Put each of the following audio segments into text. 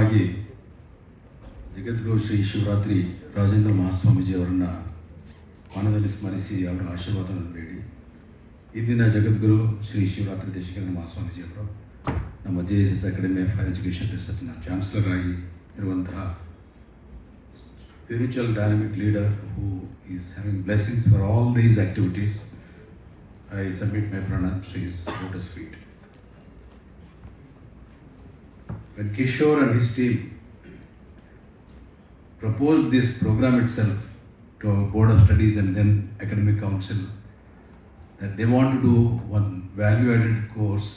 ಪ್ರಥಮವಾಗಿ ಜಗದ್ಗುರು ಶ್ರೀ ಶಿವರಾತ್ರಿ ರಾಜೇಂದ್ರ ಮಹಾಸ್ವಾಮೀಜಿಯವರನ್ನು ಮನದಲ್ಲಿ ಸ್ಮರಿಸಿ ಅವರ ಆಶೀರ್ವಾದವನ್ನು ಬೇಡಿ ಇಂದಿನ ಜಗದ್ಗುರು ಶ್ರೀ ಶಿವರಾತ್ರಿ ದೇಶಿಕೇಂದ್ರ ಮಹಾಸ್ವಾಮೀಜಿಯವರು ನಮ್ಮ JSS academy of higher education ರಿಸರ್ಚ್ನ ಚಾನ್ಸಲರ್ ಆಗಿ ಇರುವಂತಹ spiritual dynamic leader who is having blessings for all these activities. I submit my pranams to his lotus feet. When Kishore and his team proposed this program itself to our Board of Studies and then Academic Council, that they want to do one value-added course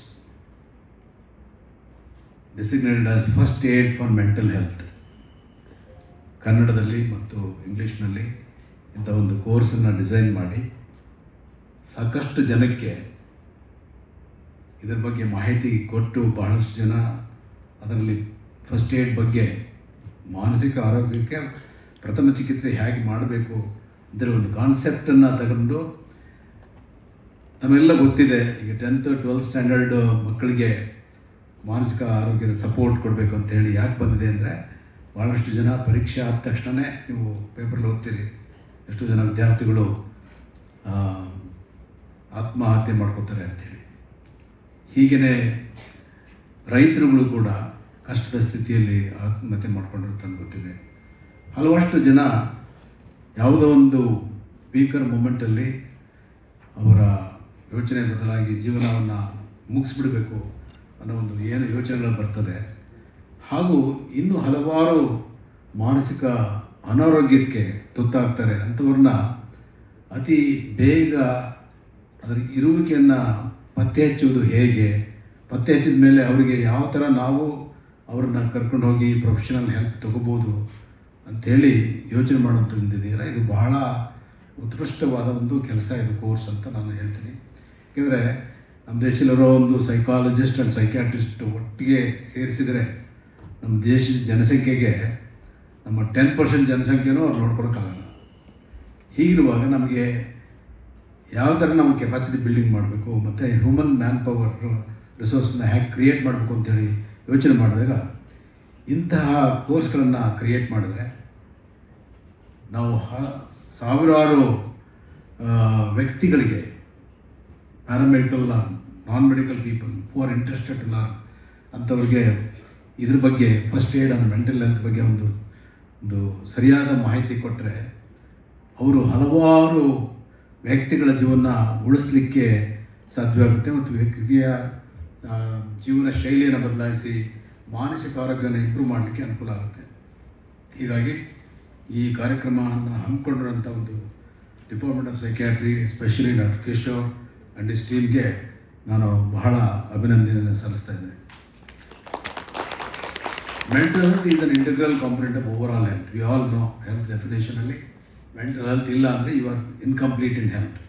designated as First Aid for Mental Health. ಕನ್ನಡದಲ್ಲಿ ಮತ್ತು ಇಂಗ್ಲೀಷ್ನಲ್ಲಿ ಇಂಥ ಒಂದು ಕೋರ್ಸನ್ನು design ಮಾಡಿ ಸಾಕಷ್ಟು ಜನಕ್ಕೆ ಇದರ ಬಗ್ಗೆ ಮಾಹಿತಿ ಕೊಟ್ಟು ಬಹಳಷ್ಟು ಜನ ಅದರಲ್ಲಿ ಫಸ್ಟ್ ಏಡ್ ಬಗ್ಗೆ ಮಾನಸಿಕ ಆರೋಗ್ಯಕ್ಕೆ ಪ್ರಥಮ ಚಿಕಿತ್ಸೆ ಹೇಗೆ ಮಾಡಬೇಕು ಇದರ ಒಂದು ಕಾನ್ಸೆಪ್ಟನ್ನು ತಗೊಂಡು ತಮ್ಮೆಲ್ಲ ಗೊತ್ತಿದೆ. ಈಗ 10th 12th ಸ್ಟ್ಯಾಂಡರ್ಡ್ ಮಕ್ಕಳಿಗೆ ಮಾನಸಿಕ ಆರೋಗ್ಯದ ಸಪೋರ್ಟ್ ಕೊಡಬೇಕು ಅಂತೇಳಿ ಯಾಕೆ ಬಂದಿದೆ ಅಂದರೆ ಭಾಳಷ್ಟು ಜನ ಪರೀಕ್ಷೆ ಆದ ತಕ್ಷಣವೇ ನೀವು ಪೇಪರಲ್ಲಿ ಓದ್ತೀರಿ ಎಷ್ಟು ಜನ ವಿದ್ಯಾರ್ಥಿಗಳು ಆತ್ಮಹತ್ಯೆ ಮಾಡ್ಕೋತಾರೆ ಅಂಥೇಳಿ. ಹೀಗೇ ರೈತರುಗಳು ಕೂಡ ಕಷ್ಟದ ಸ್ಥಿತಿಯಲ್ಲಿ ಆತ್ಮಹತ್ಯೆ ಮಾಡ್ಕೊಂಡಿರ್ತಾನೆ ಗೊತ್ತಿದೆ. ಹಲವಷ್ಟು ಜನ ಯಾವುದೋ ಒಂದು ವೀಕರ್ ಮೂಮೆಂಟಲ್ಲಿ ಅವರ ಯೋಚನೆ ಬದಲಾಗಿ ಜೀವನವನ್ನು ಮುಗಿಸ್ಬಿಡಬೇಕು ಅನ್ನೋ ಒಂದು ಏನು ಯೋಚನೆಗಳು ಬರ್ತದೆ. ಹಾಗೂ ಇನ್ನೂ ಹಲವಾರು ಮಾನಸಿಕ ಅನಾರೋಗ್ಯಕ್ಕೆ ತುತ್ತಾಗ್ತಾರೆ. ಅಂಥವ್ರನ್ನ ಅತಿ ಬೇಗ ಅದರ ಇರುವಿಕೆಯನ್ನು ಪತ್ತೆ ಹಚ್ಚುವುದು ಹೇಗೆ, ಪತ್ತೆ ಹಚ್ಚಿದ ಮೇಲೆ ಅವರಿಗೆ ಯಾವ ಥರ ನಾವು ಅವ್ರನ್ನ ಕರ್ಕೊಂಡು ಹೋಗಿ ಪ್ರೊಫೆಷನಲ್ ಹೆಲ್ಪ್ ತೊಗೋಬೋದು ಅಂಥೇಳಿ ಯೋಚನೆ ಮಾಡೋಂಥದ್ದಿದೆಯಲ್ಲ, ಇದು ಬಹಳ ಉತ್ಕೃಷ್ಟವಾದ ಒಂದು ಕೆಲಸ, ಇದು ಕೋರ್ಸ್ ಅಂತ ನಾನು ಹೇಳ್ತೀನಿ. ಏಕೆಂದರೆ ನಮ್ಮ ದೇಶದಲ್ಲಿರೋ ಒಂದು ಸೈಕಾಲಜಿಸ್ಟ್ ಆ್ಯಂಡ್ ಸೈಕ್ಯಾಟ್ರಿಸ್ಟ್ ಒಟ್ಟಿಗೆ ಸೇರಿಸಿದರೆ ನಮ್ಮ ದೇಶದ ಜನಸಂಖ್ಯೆಗೆ ನಮ್ಮ 10% ಜನಸಂಖ್ಯೆನೂ ಅವ್ರು ನೋಡ್ಕೊಳಕ್ಕಾಗಲ್ಲ. ಹೀಗಿರುವಾಗ ನಮಗೆ ಯಾವ ಥರ ನಾವು ಕೆಪಾಸಿಟಿ ಬಿಲ್ಡಿಂಗ್ ಮಾಡಬೇಕು ಮತ್ತು ಹ್ಯೂಮನ್ ಮ್ಯಾನ್ ಪವರ್ ರಿಸೋರ್ಸನ್ನ ಹೇಗೆ ಕ್ರಿಯೇಟ್ ಮಾಡಬೇಕು ಅಂತೇಳಿ ಯೋಚನೆ ಮಾಡಿದಾಗ ಇಂತಹ ಕೋರ್ಸ್ಗಳನ್ನು ಕ್ರಿಯೇಟ್ ಮಾಡಿದ್ರೆ ನಾವು ಸಾವಿರಾರು ವ್ಯಕ್ತಿಗಳಿಗೆ paramedical non medical people who are interested to learn ಅಂಥವ್ರಿಗೆ ಇದ್ರ ಬಗ್ಗೆ first aid and mental health ಬಗ್ಗೆ ಒಂದು ಸರಿಯಾದ ಮಾಹಿತಿ ಕೊಟ್ಟರೆ ಅವರು ಹಲವಾರು ವ್ಯಕ್ತಿಗಳ ಜೀವನ ಉಳಿಸ್ಲಿಕ್ಕೆ ಸಾಧ್ಯವಾಗುತ್ತೆ ಮತ್ತು ವ್ಯಕ್ತಿಯ ಜೀವನ ಶೈಲಿಯನ್ನು ಬದಲಾಯಿಸಿ ಮಾನಸಿಕ ಆರೋಗ್ಯನ ಇಂಪ್ರೂವ್ ಮಾಡಲಿಕ್ಕೆ ಅನುಕೂಲ ಆಗುತ್ತೆ. ಹೀಗಾಗಿ ಈ ಕಾರ್ಯಕ್ರಮವನ್ನು ಹಮ್ಮಿಕೊಂಡಿರೋಂಥ ಒಂದು department of psychiatry especially doctor Kishore and his ಟೀಮ್ಗೆ ನಾನು ಬಹಳ ಅಭಿನಂದನೆಯನ್ನು ಸಲ್ಲಿಸ್ತಾ ಇದ್ದೇನೆ. Mental health is an integral component of over health. We all know health ಡೆಫಿನೇಷನಲ್ಲಿ ಮೆಂಟಲ್ ಹೆಲ್ತ್ ಇಲ್ಲ ಅಂದರೆ you are incomplete in health.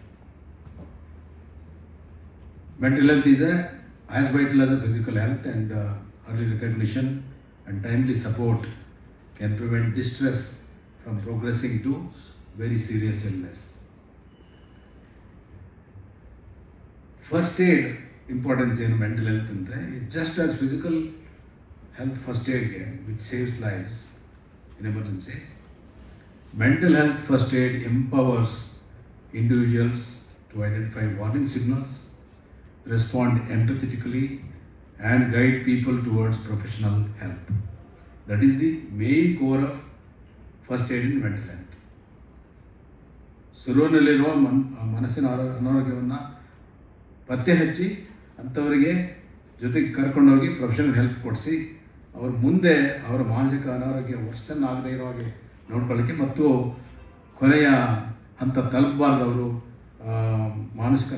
Mental health is as vital as a physical health, and early recognition and timely support can prevent distress from progressing to very serious illness. First aid importance in mental health andre just as physical health first aid which saves lives in emergencies, mental health first aid empowers individuals to identify warning signals, respond empathetically and guide people towards professional help. That is the main core of first aid in mental health. ಶುರುವಿನಲ್ಲಿರುವ ಮನಸ್ಸಿನ ಅನಾರೋಗ್ಯವನ್ನು ಪತ್ತೆ ಹಚ್ಚಿ ಅಂಥವರಿಗೆ ಜೊತೆಗೆ ಕರ್ಕೊಂಡೋಗಿ professional help ಕೊಡಿಸಿ ಅವ್ರ ಮುಂದೆ ಅವರ ಮಾನಸಿಕ ಅನಾರೋಗ್ಯ ವರ್ಷನಾಗದೇ ಇರೋ ಹಾಗೆ ನೋಡ್ಕೊಳ್ಳೋಕ್ಕೆ ಮತ್ತು ಕೊನೆಯ ಹಂತ ತಲುಪಬಾರ್ದವರು ಮಾನಸಿಕ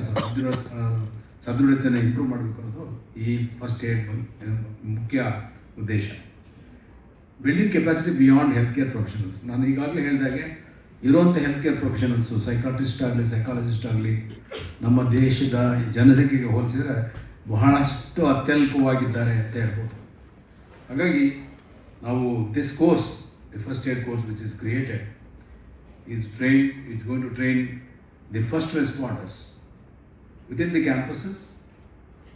ಸದೃಢತೆಯನ್ನು ಇಂಪ್ರೂವ್ ಮಾಡಬೇಕು ಅನ್ನೋದು ಈ ಫಸ್ಟ್ ಏಡ್ ಮುಖ್ಯ ಉದ್ದೇಶ. Building capacity beyond health care professionals. ನಾನು ಈಗಾಗಲೇ ಹೇಳಿದಾಗೆ ಇರುವಂಥ ಹೆಲ್ತ್ ಕೇರ್ ಪ್ರೊಫೆಷನಲ್ಸು ಸೈಕಾಟ್ರಿಸ್ಟ್ ಆಗಲಿ ಸೈಕಾಲಜಿಸ್ಟ್ ಆಗಲಿ ನಮ್ಮ ದೇಶದ ಜನಸಂಖ್ಯೆಗೆ ಹೋಲಿಸಿದರೆ ಬಹಳಷ್ಟು ಅತ್ಯಲ್ಪವಾಗಿದ್ದಾರೆ ಅಂತ ಹೇಳ್ಬೋದು. ಹಾಗಾಗಿ ನಾವು this course the first aid course which is created is going to train the first responders within the campuses,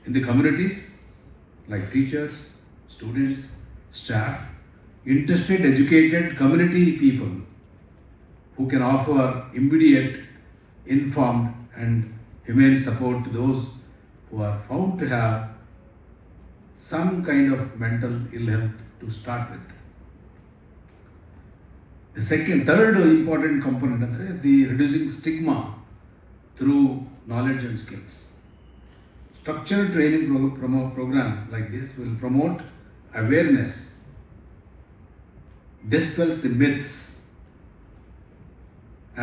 in the communities, like teachers, students, staff, interested, educated community people who can offer immediate, informed, and humane support to those who are found to have some kind of mental ill health to start with. The third important component ಅಂದರೆ the reducing stigma through knowledge and skills. Structured training program like this will promote awareness, dispels the myths,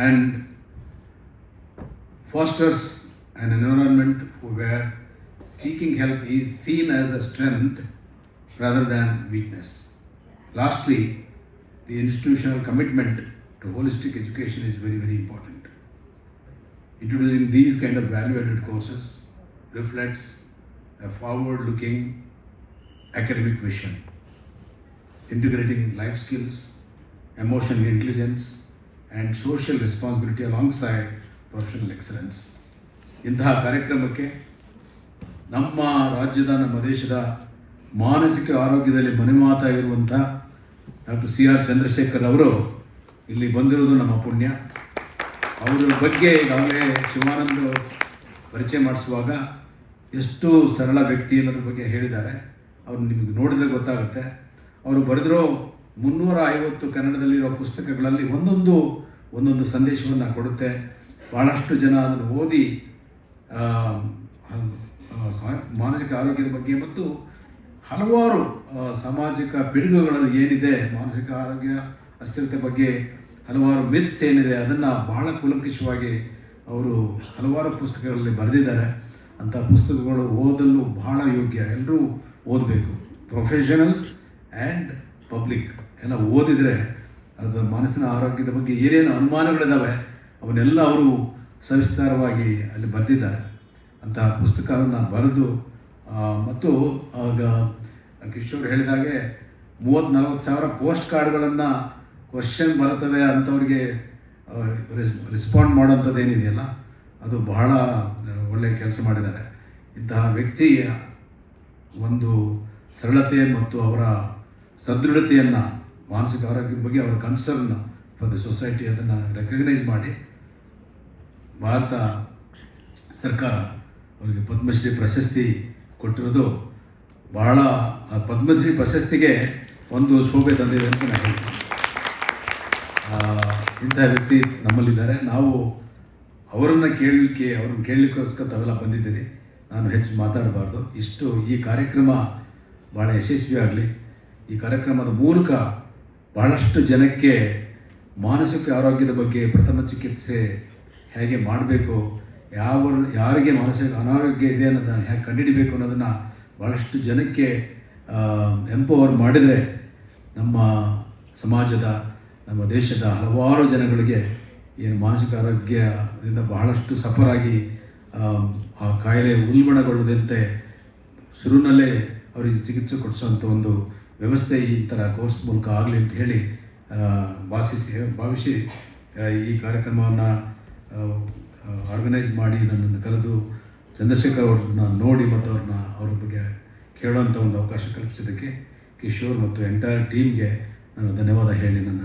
and fosters an environment where seeking help is seen as a strength rather than weakness. Lastly, the institutional commitment to holistic education is very, very important. Introducing these kind of value-added courses reflects a forward-looking academic vision, integrating life skills, emotional intelligence, and social responsibility alongside professional excellence. ಇಂತಹ ಕಾರ್ಯಕ್ರಮಕ್ಕೆ ನಮ್ಮ ರಾಜ್ಯದ, ನಮ್ಮ ದೇಶದ ಮಾನಸಿಕ ಆರೋಗ್ಯದಲ್ಲಿ ಮನೆಮಾತಾಗಿರುವಂಥ doctor CR Chandrashekhar ಅವರು ಇಲ್ಲಿ ಬಂದಿರೋದು ನಮ್ಮ ಪುಣ್ಯ. ಅವರ ಬಗ್ಗೆ ಈಗಾಗಲೇ ಶಿವಾನಂದ್ ಪರಿಚಯ ಮಾಡಿಸುವಾಗ ಎಷ್ಟು ಸರಳ ವ್ಯಕ್ತಿ ಅನ್ನೋದ್ರ ಬಗ್ಗೆ ಹೇಳಿದ್ದಾರೆ. ಅವ್ರು ನಿಮಗೆ ನೋಡಿದ್ರೆ ಗೊತ್ತಾಗುತ್ತೆ. ಅವರು ಬರೆದಿರೋ 350 ಕನ್ನಡದಲ್ಲಿರೋ ಪುಸ್ತಕಗಳಲ್ಲಿ ಒಂದೊಂದು ಸಂದೇಶವನ್ನು ಕೊಡುತ್ತೆ. ಭಾಳಷ್ಟು ಜನ ಅದನ್ನು ಓದಿ ಮಾನಸಿಕ ಆರೋಗ್ಯದ ಬಗ್ಗೆ ಮತ್ತು ಹಲವಾರು ಸಾಮಾಜಿಕ ಪಿಡುಗುಗಳಲ್ಲಿ ಏನಿದೆ, ಮಾನಸಿಕ ಆರೋಗ್ಯ ಅಸ್ಥಿರತೆ ಬಗ್ಗೆ ಹಲವಾರು ಮಿತ್ಸ್ ಏನಿದೆ ಅದನ್ನು ಬಹಳ ಕೂಲಂಕಷವಾಗಿ ಅವರು ಹಲವಾರು ಪುಸ್ತಕಗಳಲ್ಲಿ ಬರೆದಿದ್ದಾರೆ. ಅಂಥ ಪುಸ್ತಕಗಳು ಓದಲು ಬಹಳ ಯೋಗ್ಯ, ಎಲ್ಲರೂ ಓದಬೇಕು. ಪ್ರೊಫೆಷನಲ್ಸ್ ಆ್ಯಂಡ್ ಪಬ್ಲಿಕ್ ಎಲ್ಲ ಓದಿದರೆ ಅದು ಮನಸ್ಸಿನ ಆರೋಗ್ಯದ ಬಗ್ಗೆ ಏನೇನು ಅನುಮಾನಗಳಿದ್ದಾವೆ ಅವನ್ನೆಲ್ಲ ಅವರು ಸವಿಸ್ತಾರವಾಗಿ ಅಲ್ಲಿ ಬರೆದಿದ್ದಾರೆ. ಅಂತಹ ಪುಸ್ತಕವನ್ನು ಬರೆದು ಮತ್ತು ಆಗ ಕಿಶೋರ್ ಹೇಳಿದಾಗೆ 30-40 ಸಾವಿರ ಪೋಸ್ಟ್ ಕಾರ್ಡ್ಗಳನ್ನು ಕ್ವಶನ್ ಬರ್ತದೆ ಅಂಥವ್ರಿಗೆ ರೆಸ್ಪಾಂಡ್ ಮಾಡೋಂಥದ್ದು ಏನಿದೆಯಲ್ಲ ಅದು ಬಹಳ ಒಳ್ಳೆಯ ಕೆಲಸ ಮಾಡಿದ್ದಾರೆ. ಇಂತಹ ವ್ಯಕ್ತಿಯ ಒಂದು ಸರಳತೆ ಮತ್ತು ಅವರ ಸದೃಢತೆಯನ್ನು, ಮಾನಸಿಕ ಆರೋಗ್ಯದ ಬಗ್ಗೆ ಅವರ ಕನ್ಸರ್ನ್ ಫಾರ್ ದ ಸೊಸೈಟಿ ಅದನ್ನು ರೆಕಗ್ನೈಸ್ ಮಾಡಿ ಭಾರತ ಸರ್ಕಾರ ಅವರಿಗೆ ಪದ್ಮಶ್ರೀ ಪ್ರಶಸ್ತಿ ಕೊಟ್ಟಿರೋದು ಬಹಳ, ಪದ್ಮಶ್ರೀ ಪ್ರಶಸ್ತಿಗೆ ಒಂದು ಶೋಭೆ ತಂದಿದೆ ಅಂತ ನಾನು ಹೇಳ್ತೀನಿ. ಇಂಥ ವ್ಯಕ್ತಿ ನಮ್ಮಲ್ಲಿದ್ದಾರೆ. ನಾವು ಅವ್ರನ್ನ ಕೇಳಲಿಕ್ಕೋಸ್ಕರ ತಾವೆಲ್ಲ ಬಂದಿದ್ದೀರಿ. ನಾನು ಹೆಚ್ಚು ಮಾತಾಡಬಾರ್ದು. ಈ ಕಾರ್ಯಕ್ರಮ ಭಾಳ ಯಶಸ್ವಿಯಾಗಲಿ. ಈ ಕಾರ್ಯಕ್ರಮದ ಮೂಲಕ ಬಹಳಷ್ಟು ಜನಕ್ಕೆ ಮಾನಸಿಕ ಆರೋಗ್ಯದ ಬಗ್ಗೆ, ಪ್ರಥಮ ಚಿಕಿತ್ಸೆ ಹೇಗೆ ಮಾಡಬೇಕು, ಯಾರಿಗೆ ಮಾನಸಿಕ ಅನಾರೋಗ್ಯ ಇದೆ ಅನ್ನೋದನ್ನು ಹೇಗೆ ಕಂಡುಹಿಡಿಬೇಕು ಅನ್ನೋದನ್ನು ಭಾಳಷ್ಟು ಜನಕ್ಕೆ ಎಂಪವರ್ ಮಾಡಿದರೆ ನಮ್ಮ ಸಮಾಜದ, ನಮ್ಮ ದೇಶದ ಹಲವಾರು ಜನಗಳಿಗೆ ಏನು ಮಾನಸಿಕ ಆರೋಗ್ಯದಿಂದ ಬಹಳಷ್ಟು ಸಫರಾಗಿ ಆ ಕಾಯಿಲೆ ಉಲ್ಬಣಗೊಳ್ಳದಂತೆ ಶುರುವಿನಲ್ಲೇ ಅವರಿಗೆ ಚಿಕಿತ್ಸೆ ಕೊಡಿಸೋಂಥ ಒಂದು ವ್ಯವಸ್ಥೆ ಈ ಥರ ಕೋರ್ಸ್ ಮೂಲಕ ಆಗಲಿ ಅಂತ ಹೇಳಿ ಭಾವಿಸಿ ಈ ಕಾರ್ಯಕ್ರಮವನ್ನು ಆರ್ಗನೈಸ್ ಮಾಡಿ ನನ್ನನ್ನು ಕರೆದು ಚಂದ್ರಶೇಖರ್ ಅವ್ರನ್ನ ನೋಡಿ ಮತ್ತು ಅವ್ರ ಬಗ್ಗೆ ಕೇಳೋವಂಥ ಒಂದು ಅವಕಾಶ ಕಲ್ಪಿಸಿದ್ದಕ್ಕೆ ಕಿಶೋರ್ ಮತ್ತು ಎಂಟೈರ್ ಟೀಮ್ಗೆ ನಾನು ಧನ್ಯವಾದ ಹೇಳಿ ನನ್ನ